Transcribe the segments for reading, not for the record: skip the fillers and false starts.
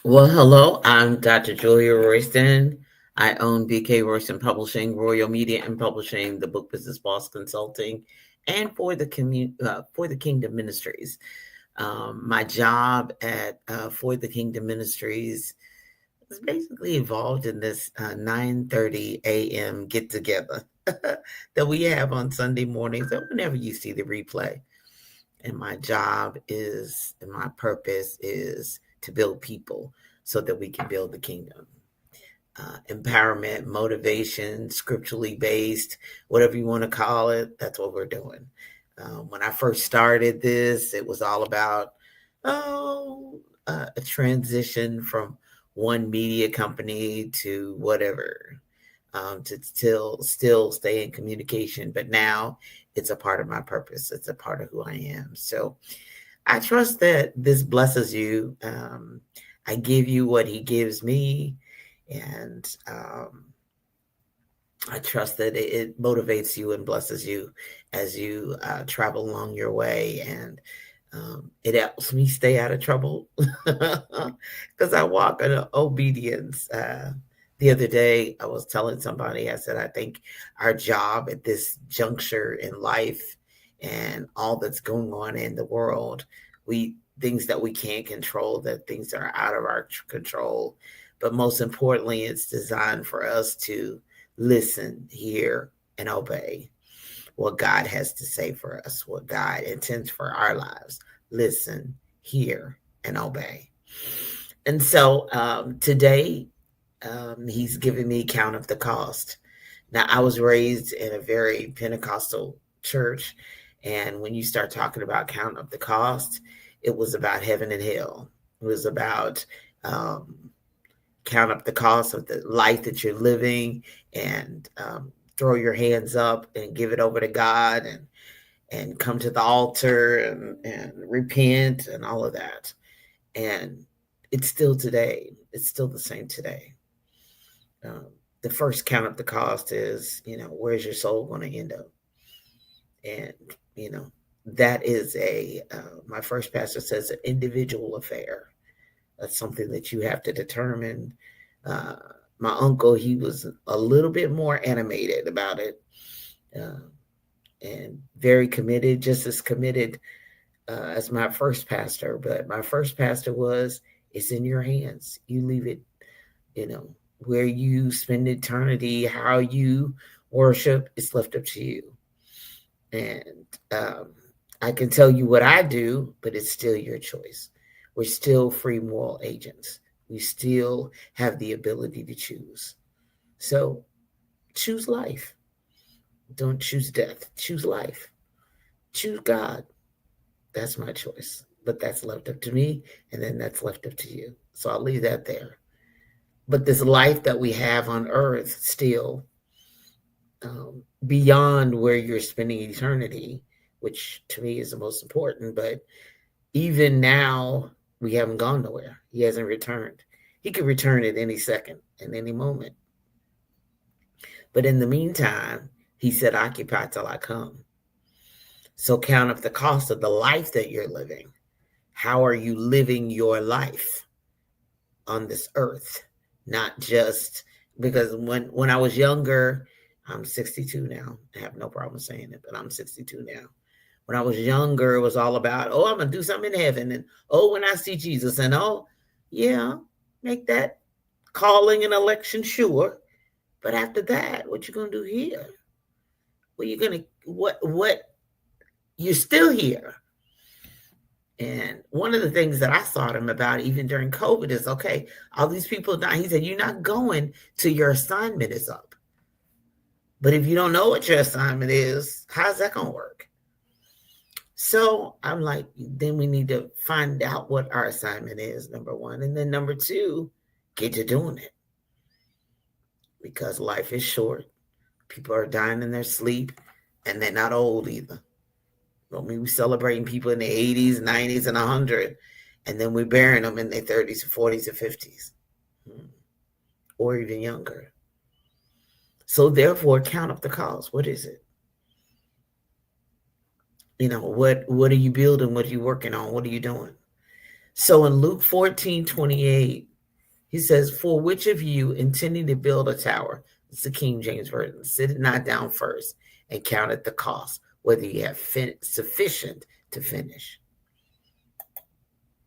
Well, hello, I'm Dr. Julia Royston. I own BK Royston Publishing, Royal Media and Publishing, the Book Business Boss Consulting, and for the Kingdom Ministries. My job at For the Kingdom Ministries is basically involved in this 9:30 a.m. get together that we have on Sunday mornings, or whenever you see the replay. And my job is, and my purpose is to build people so that we can build the kingdom. Empowerment, motivation, scripturally based, whatever you want to call it, that's what we're doing. When I first started this, it was all about a transition from one media company to whatever, to still stay in communication. But now it's a part of my purpose. It's a part of who I am. So I trust that this blesses you. I give you what he gives me, and I trust that it motivates you and blesses you as you travel along your way. And it helps me stay out of trouble because I walk in obedience. The other day, I was telling somebody, I said, I think our job at this juncture in life and all that's going on in the world, we things that we can't control, that things that are out of our control. But most importantly, it's designed for us to listen, hear, and obey what God has to say for us, what God intends for our lives. Listen, hear, and obey. And so today, he's giving me count of the cost. Now, I was raised in a very Pentecostal church, and when you start talking about count of the cost, it was about heaven and hell. It was about count up the cost of the life that you're living, and throw your hands up and give it over to God, and come to the altar and repent and all of that. And it's still today. It's still the same today. Um, the first count up the cost is, where's your soul going to end up? And, you know, that is my first pastor says, an individual affair. That's something that you have to determine. Uh, my uncle, he was a little bit more animated about it, uh, and very committed, just as committed as my first pastor. But my first pastor was, it's in your hands. You leave it, where you spend eternity, how you worship, it's left up to you. And I can tell you what I do, but it's still your choice. We're still free moral agents. We still have the ability to choose. So choose life. Don't choose death. Choose life. Choose God. That's my choice. But that's left up to me, and then that's left up to you. So I'll leave that there. But this life that we have on earth still, beyond where you're spending eternity, which to me is the most important, but even now, we haven't gone nowhere. He hasn't returned. He could return at any second, at any moment. But in the meantime, he said, occupy till I come. So count up the cost of the life that you're living. How are you living your life on this earth? Not just because when I was younger, I'm 62 now. I have no problem saying it, but I'm 62 now. When I was younger, it was all about, oh, I'm going to do something in heaven. And, oh, when I see Jesus. And, oh, yeah, make that calling and election sure. But after that, what you going to do here? What you going to, what, you're still here. And one of the things that I thought him about, even during COVID, is, okay, all these people die. He said, you're not going till your assignment is up. But if you don't know what your assignment is, how's that going to work? So I'm like, then we need to find out what our assignment is, number one. And then number two, get to doing it. Because life is short. People are dying in their sleep, and they're not old either. I mean, we're celebrating people in the 80s, 90s, and 100, and then we're burying them in their 30s, 40s, and 50s, or even younger. So therefore, count up the cost. What is it? What are you building? What are you working on? What are you doing? So in Luke 14:28, He says, "For which of you intending to build a tower," it's the King James Version, "sit it not down first and count at the cost, whether you have sufficient to finish."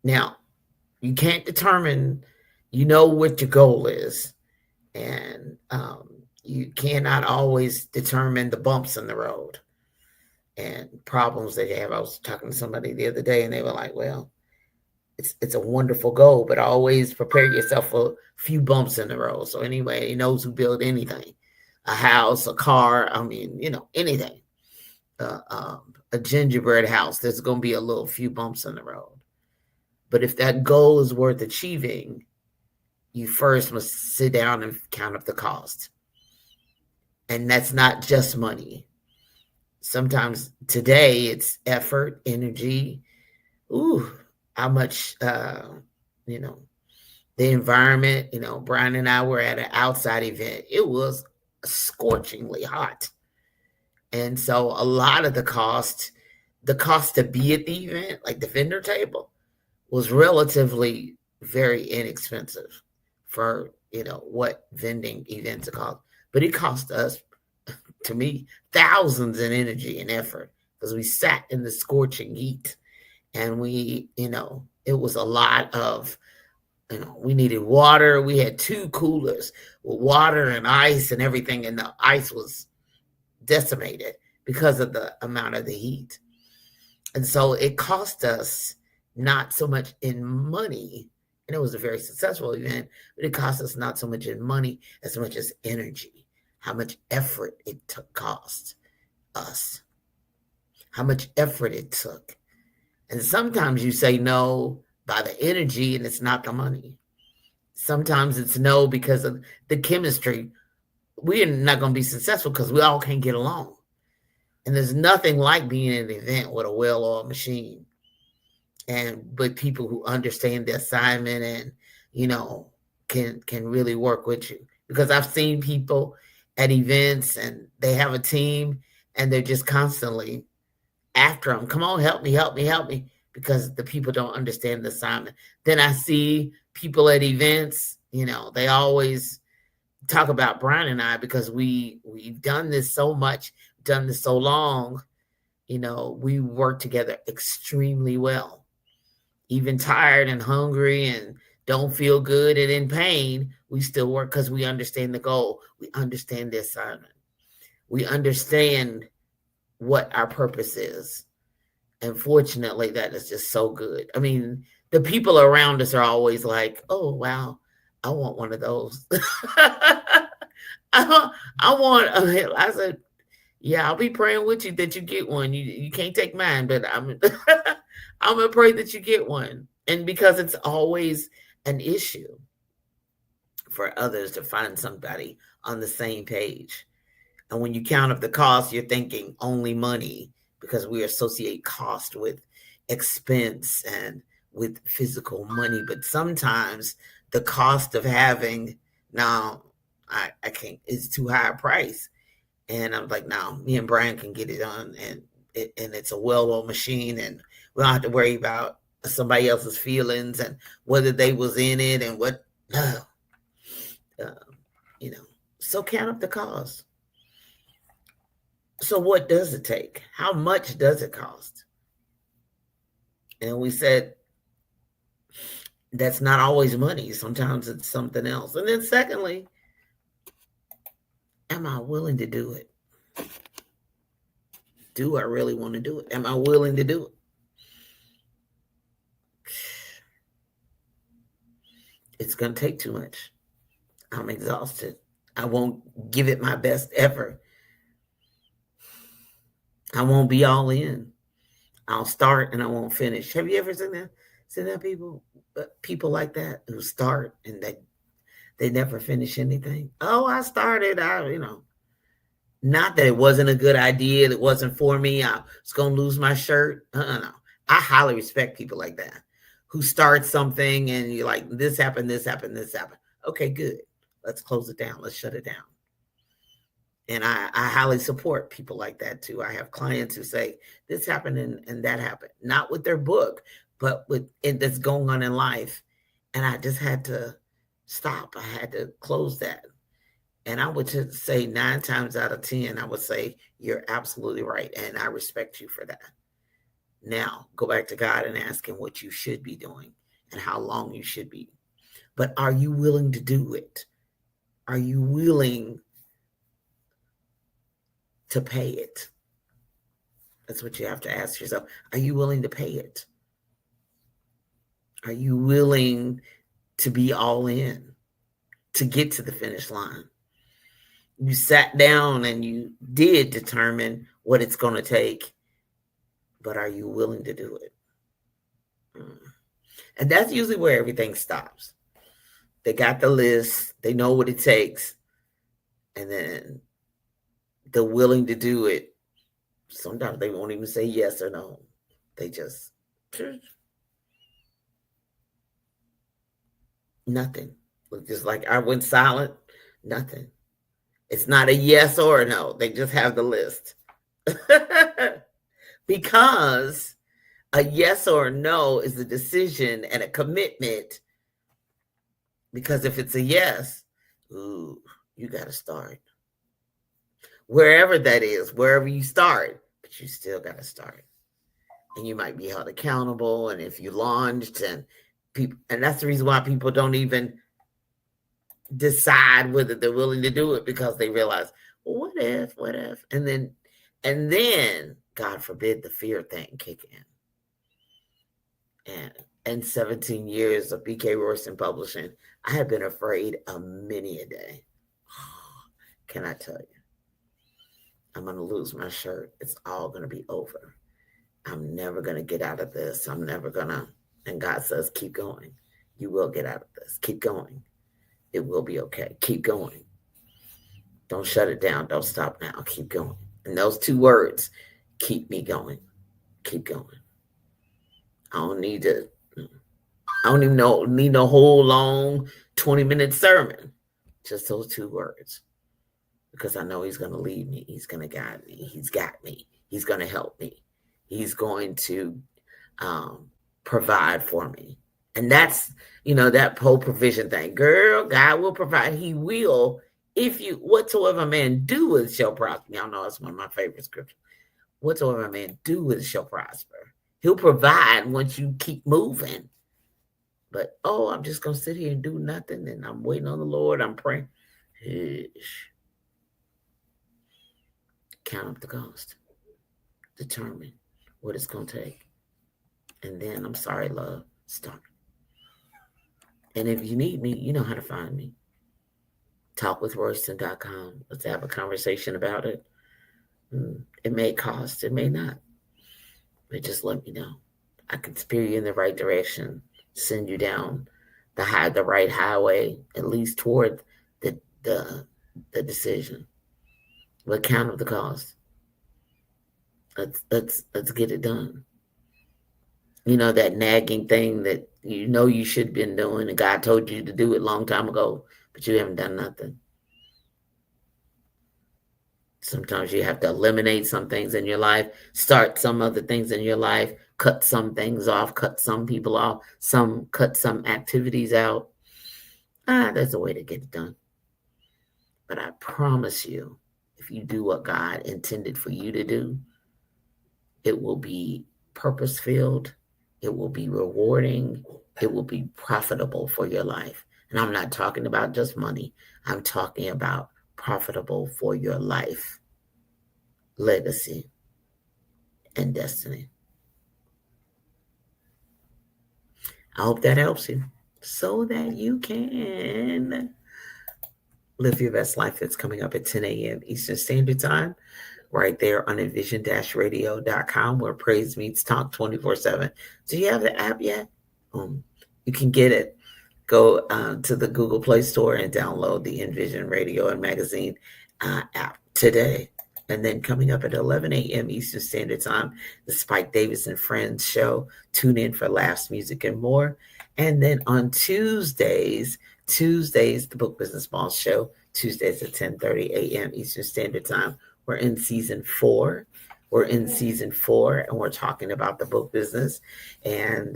Now, you can't determine, you know what your goal is, and you cannot always determine the bumps in the road and problems that you have. I was talking to somebody the other day, and they were like, "Well, it's a wonderful goal, but always prepare yourself for a few bumps in the road." So anyway, he knows who build anything, a house, a car. I mean, anything. A gingerbread house. There's going to be a little few bumps in the road. But if that goal is worth achieving, you first must sit down and count up the cost. And that's not just money. Sometimes today it's effort, energy. How much, the environment. Brian and I were at an outside event. It was scorchingly hot. And so a lot of the cost to be at the event, like the vendor table, was relatively very inexpensive for, what vending events are called. But it cost us, to me, thousands in energy and effort because we sat in the scorching heat, and we, it was a lot of, we needed water. We had 2 coolers with water and ice and everything, and the ice was decimated because of the amount of the heat. And so it cost us not so much in money, and it was a very successful event, but it cost us not so much in money as much as energy, how much effort it cost us, how much effort it took. And sometimes you say no by the energy and it's not the money. Sometimes it's no because of the chemistry. We're not going to be successful because we all can't get along. And there's nothing like being in an event with a well-oiled machine, but people who understand the assignment and, can really work with you. Because I've seen people at events and they have a team and they're just constantly after them. Come on, help me, help me, help me. Because the people don't understand the assignment. Then I see people at events, they always talk about Brian and I because we've done this so much, done this so long, we work together extremely well. Even tired and hungry and don't feel good and in pain, we still work because we understand the goal. We understand the assignment. We understand what our purpose is. And fortunately, that is just so good. I mean, the people around us are always like, "Oh, wow, I want one of those." I said, "Yeah, I'll be praying with you that you get one. You can't take mine, but I'm I'm gonna pray that you get one." And because it's always an issue for others to find somebody on the same page. And when you count up the cost, you're thinking only money because we associate cost with expense and with physical money. But sometimes the cost of having, now I can't, it's too high a price. And I'm like, no, me and Brian can get it done. And it's a well-oiled machine, and we don't have to worry about somebody else's feelings and whether they was in it and what, so count up the cost. So what does it take? How much does it cost? And we said that's not always money. Sometimes it's something else. And then secondly, am I willing to do it? Do I really want to do it? Am I willing to do it? It's going to take too much. I'm exhausted. I won't give it my best effort. I won't be all in. I'll start and I won't finish. Have you ever seen that? Seen that people like that who start and they never finish anything? Oh, I started. Not that it wasn't a good idea. That wasn't for me. I was going to lose my shirt. No. I highly respect people like that who start something and you're like, this happened, this happened, this happened. Okay, good. Let's close it down. Let's shut it down. And I highly support people like that too. I have clients who say this happened and that happened, not with their book, but with it that's going on in life. And I just had to stop. I had to close that. And I would just say 9 times out of 10, I would say, you're absolutely right. And I respect you for that. Now, go back to God and ask him what you should be doing and how long you should be. But are you willing to do it? Are you willing to pay it? That's what you have to ask yourself. Are you willing to pay it? Are you willing to be all in to get to the finish line? You sat down and you did determine what it's going to take, but are you willing to do it? And that's usually where everything stops. They got the list, they know what it takes, and then they're willing to do it. Sometimes they won't even say yes or no. They just nothing. Just like I went silent, nothing. It's not a yes or a no. They just have the list. Because a yes or a no is a decision and a commitment. Because if it's a yes, ooh, you got to start. Wherever that is, wherever you start, but you still got to start. And you might be held accountable. And if you launched and people, and that's the reason why people don't even decide whether they're willing to do it, because they realize, well, what if, and then God forbid the fear thing kick in. And 17 years of BK Royston Publishing, I have been afraid of many a day. Can I tell you? I'm going to lose my shirt. It's all going to be over. I'm never going to get out of this. I'm never going to. And God says, keep going. You will get out of this. Keep going. It will be okay. Keep going. Don't shut it down. Don't stop now. Keep going. And those 2 words, keep me going. Keep going. I don't need no whole long 20-minute sermon. Just those 2 words. Because I know he's going to lead me. He's going to guide me. He's got me. He's going to help me. He's going to provide for me. And that's, that whole provision thing. Girl, God will provide. He will. If you, whatsoever man doeth shall prosper. Y'all know it's one of my favorite scriptures. Whatsoever man doeth shall prosper. He'll provide once you keep moving. But, I'm just going to sit here and do nothing. And I'm waiting on the Lord. I'm praying. Count up the cost. Determine what it's going to take. And then, I'm sorry, love, start. And if you need me, you know how to find me. Talkwithroyston.com. Let's have a conversation about it. It may cost, it may not. But just let me know. I can steer you in the right direction, send you down the right highway, at least toward the decision. But count up the cost. Let's get it done. That nagging thing that you should have been doing, and God told you to do it a long time ago, but you haven't done nothing. Sometimes you have to eliminate some things in your life, start some other things in your life, cut some things off, cut some people off, cut some activities out. There's a way to get it done. But I promise you, if you do what God intended for you to do, it will be purpose-filled. It will be rewarding. It will be profitable for your life. And I'm not talking about just money. I'm talking about profitable for your life, legacy, and destiny. I hope that helps you so that you can live your best life. It's coming up at 10 a.m. Eastern Standard Time, right there on envision-radio.com, where praise meets talk 24/7. Do you have the app yet? You can get it. Go to the Google Play Store and download the Envision Radio and Magazine app today. And then coming up at 11 a.m. Eastern Standard Time, the Spike Davis and Friends show. Tune in for laughs, music, and more. And then on Tuesdays, the Book Business Boss show, Tuesdays at 10:30 a.m. Eastern Standard Time. We're in season 4. And we're talking about the book business. And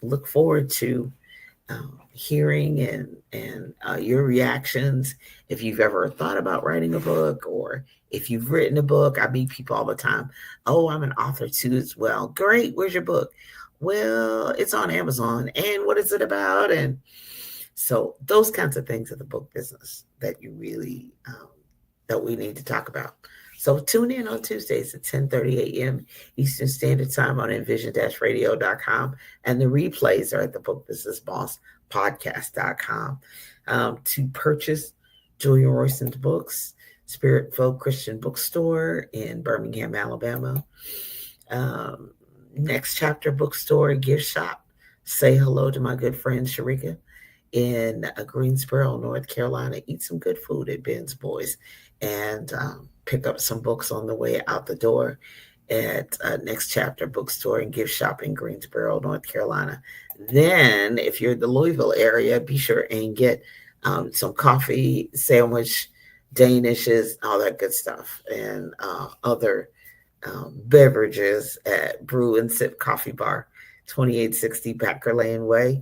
look forward to hearing and your reactions. If you've ever thought about writing a book, or if you've written a book. I meet people all the time. Oh, I'm an author too as well. Great. Where's your book? Well, it's on Amazon. And what is it about? And so those kinds of things are the book business that you really that we need to talk about. So tune in on Tuesdays at 10:30 a.m. Eastern Standard Time on envision-radio.com. And the replays are at the Book Business Boss podcast.com. To purchase Julia Royston's books, Spirit Folk Christian Bookstore in Birmingham, Alabama. Next Chapter Bookstore, Gift Shop. Say hello to my good friend Sharika in Greensboro, North Carolina. Eat some good food at Ben's Boys and pick up some books on the way out the door at Next Chapter Bookstore and Gift Shop in Greensboro, North Carolina. Then, if you're in the Louisville area, be sure and get some coffee, sandwich, Danishes, all that good stuff, and other beverages at Brew and Sip Coffee Bar, 2860 Packer Lane Way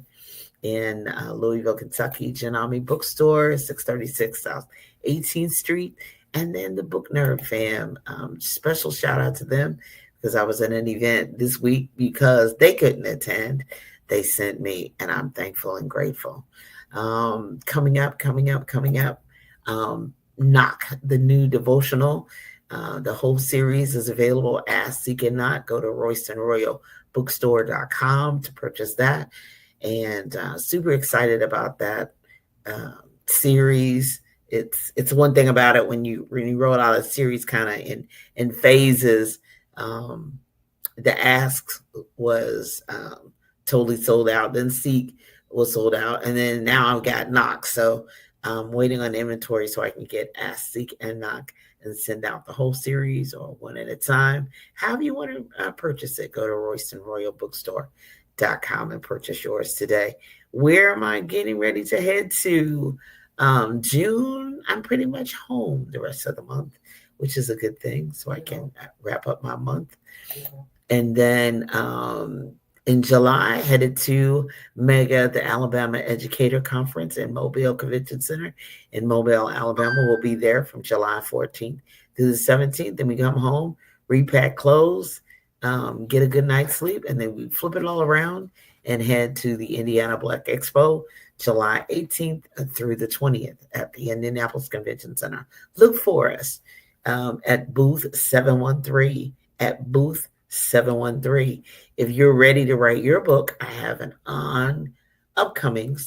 in Louisville, Kentucky. Janami Bookstore, 636 South 18th Street. And then the Book Nerd fam, special shout out to them because I was at an event this week because they couldn't attend. They sent me, and I'm thankful and grateful. Coming up. Knock, the new devotional. The whole series is available. Ask, Seek, and Knock. Go to RoystonRoyalBookstore.com to purchase that. And super excited about that series. It's one thing about it when you roll out a series kind of in phases. The Ask was totally sold out. Then Seek was sold out, and then now I've got Knock. So I'm waiting on inventory so I can get Ask, Seek, and Knock and send out the whole series or one at a time. However you want to purchase it, go to RoystonRoyalBookstore.com and purchase yours today. Where am I getting ready to head to? June, I'm pretty much home the rest of the month, which is a good thing, so I can wrap up my month. And then in July, headed to MEGA, the Alabama Educator Conference in Mobile Convention Center in Mobile, Alabama. We'll be there from July 14th through the 17th. Then we come home, repack clothes, get a good night's sleep, and then we flip it all around and head to the Indiana Black Expo, July 18th through the 20th at the Indianapolis Convention Center. Look for us at booth 713, If you're ready to write your book, I have an upcoming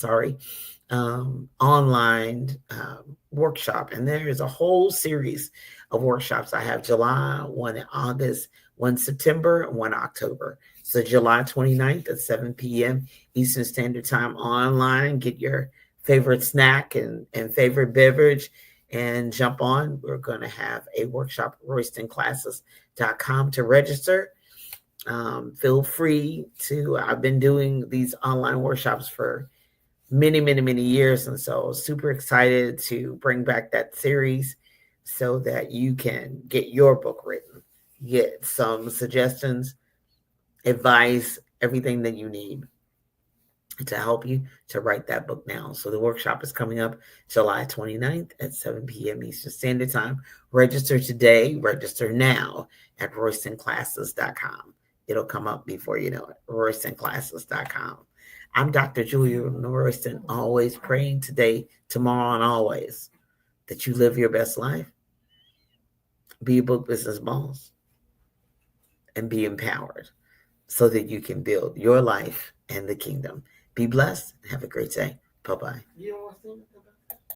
online workshop, and there is a whole series of workshops. I have July, one in August, one September, and one October. So July 29th at 7 p.m. Eastern Standard Time online. Get your favorite snack and favorite beverage and jump on. We're going to have a workshop at RoystonClasses.com to register. Feel free to, I've been doing these online workshops for many years, and so super excited to bring back that series so that you can get your book written, get some suggestions, advice, everything that you need to help you to write that book now. So the workshop is coming up July 29th at 7 p.m. Eastern Standard Time. Register today, register now at RoystonClasses.com. It'll come up before you know it, RoystonClasses.com. I'm Dr. Julia Royston, always praying today, tomorrow, and always that you live your best life, be a book business boss, and be empowered so that you can build your life and the kingdom. Be blessed. Have a great day. Bye-bye.